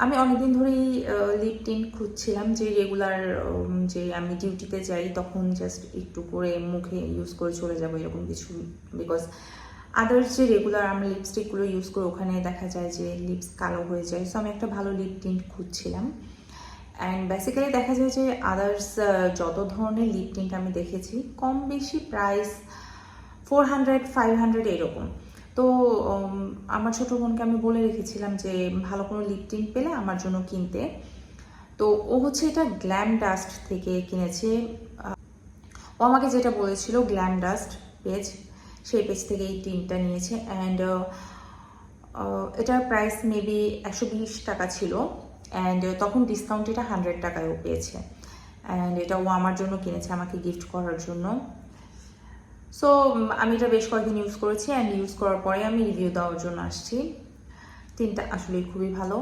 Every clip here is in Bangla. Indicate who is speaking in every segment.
Speaker 1: আমি অনেকদিন ধরেই লিপ টিন্ট খুঁজছিলাম, যে রেগুলার যে আমি ডিউটিতে যাই তখন জাস্ট একটু করে মুখে ইউজ করে চলে যাবো এরকম কিছু। বিকজ আদার্স যে রেগুলার আমরা লিপস্টিকগুলো ইউজ করি ওখানে দেখা যায় যে লিপস কালো হয়ে যায়। সো আমি একটা ভালো লিপ টিন্ট খুঁজছিলাম। অ্যান্ড বেসিক্যালি দেখা যায় যে আদার্স যত ধরনের লিপ টিন্ট আমি দেখেছি কম বেশি প্রাইস 400-500 এরকম। তো আমার ছোটো বোনকে আমি বলে রেখেছিলাম যে ভালো কোনো লিপ টিন্ট পেলে আমার জন্য কিনতে। তো ও হচ্ছে এটা গ্ল্যাম ডাস্ট থেকে কিনেছে। ও আমাকে যেটা বলেছিল গ্ল্যাম ডাস্ট পেজ, সেই পেজ থেকে এই টিনটা নিয়েছে। অ্যান্ড এটার প্রাইস মেবি 120 টাকা ছিল, অ্যান্ড তখন ডিসকাউন্ট এটা 100 টাকায়ও পেয়েছে। অ্যান্ড এটা ও আমার জন্য কিনেছে, আমাকে গিফট করার জন্য। সো আমি এটা বেশ কয়েকদিন ইউজ করেছি, অ্যান্ড ইউজ করার পরে আমি রিভিউ দেওয়ার জন্য আসছি। টিনটা আসলে খুবই ভালো।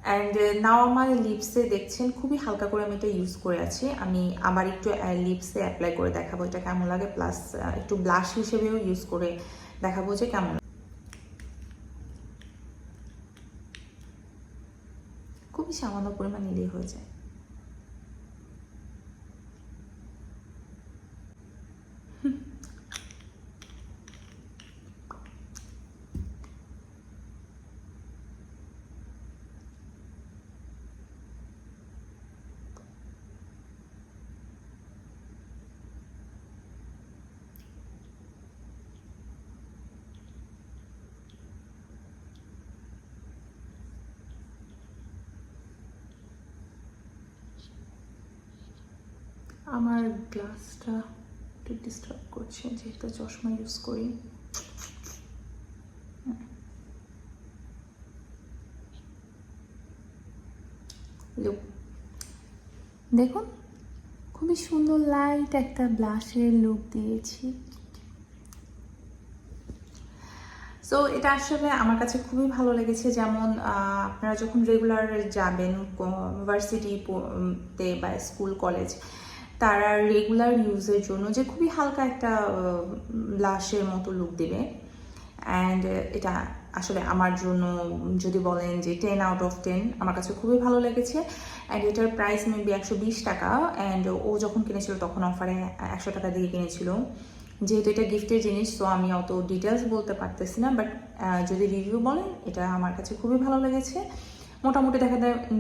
Speaker 1: অ্যান্ড নাও আমার লিপসে দেখছেন খুবই হালকা করে আমি এটা ইউজ করে আছি। আমি আবার একটু লিপসে অ্যাপ্লাই করে দেখাবো এটা কেমন লাগে, প্লাস একটু ব্লাশ হিসেবেও ইউজ করে দেখাবো যে কেমন। খুবই সামান্য পরিমাণ নিলেই হয়ে যায়। আমার গ্লাসটা একটু ডিস্টার্ব করছে যেহেতু চশমা ইউজ করি। দেখুন খুবই সুন্দর লাইট একটা ব্লাশের লুক দিয়েছি। সো এটা আসলে আমার কাছে খুবই ভালো লেগেছে। যেমন আপনারা যখন রেগুলার যাবেন ইউনিভার্সিটিতে বা স্কুল কলেজ, তারা রেগুলার ইউজের জন্য যে খুবই হালকা একটা ব্লাশের মতো লুক দেবে। অ্যান্ড এটা আসলে আমার জন্য যদি বলেন যে 10 আউট অফ 10, আমার কাছে খুবই ভালো লেগেছে। অ্যান্ড এটার প্রাইস মেবি 120 টাকা। অ্যান্ড ও যখন কিনেছিল তখন অফারে 100 টাকা দিয়ে কিনেছিল। যেহেতু এটা গিফটের জিনিস, তো আমি অত ডিটেলস বলতে পারতেছি না, বাট যদি রিভিউ বলেন এটা আমার কাছে খুবই ভালো লেগেছে। মোটামুটি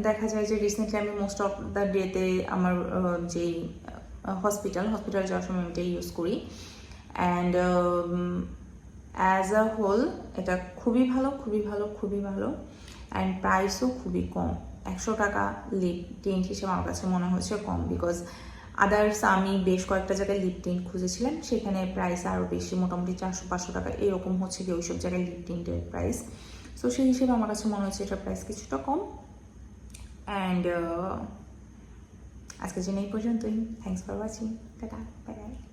Speaker 1: দেখা যায় যে রিসেন্টলি আমি মোস্ট অফ দ্য ডেতে আমার যেই হসপিটাল যাওয়ার সময় আমি এটা ইউজ করি। অ্যান্ড অ্যাজ আ হোল এটা খুবই ভালো, খুবই ভালো, খুবই ভালো। অ্যান্ড প্রাইসও খুবই কম। 100 টাকা লিপ টিন্ট হিসেবে আমার কাছে মনে হয়েছে কম। বিকজ আদার্স আমি বেশ কয়েকটা জায়গায় লিপ টিন্ট খুঁজেছিলাম, সেখানে প্রাইস আরও বেশি, মোটামুটি 400-500 টাকা এরকম হচ্ছে কি ওইসব জায়গায় লিপ টিন্টের প্রাইস। সো সেই হিসেবে আমার কাছে মনে হচ্ছে এটার প্রাইস কিছুটা কম। অ্যান্ড আজকের জন্য এই পর্যন্তই। Thanks for watching. Tata, bye bye.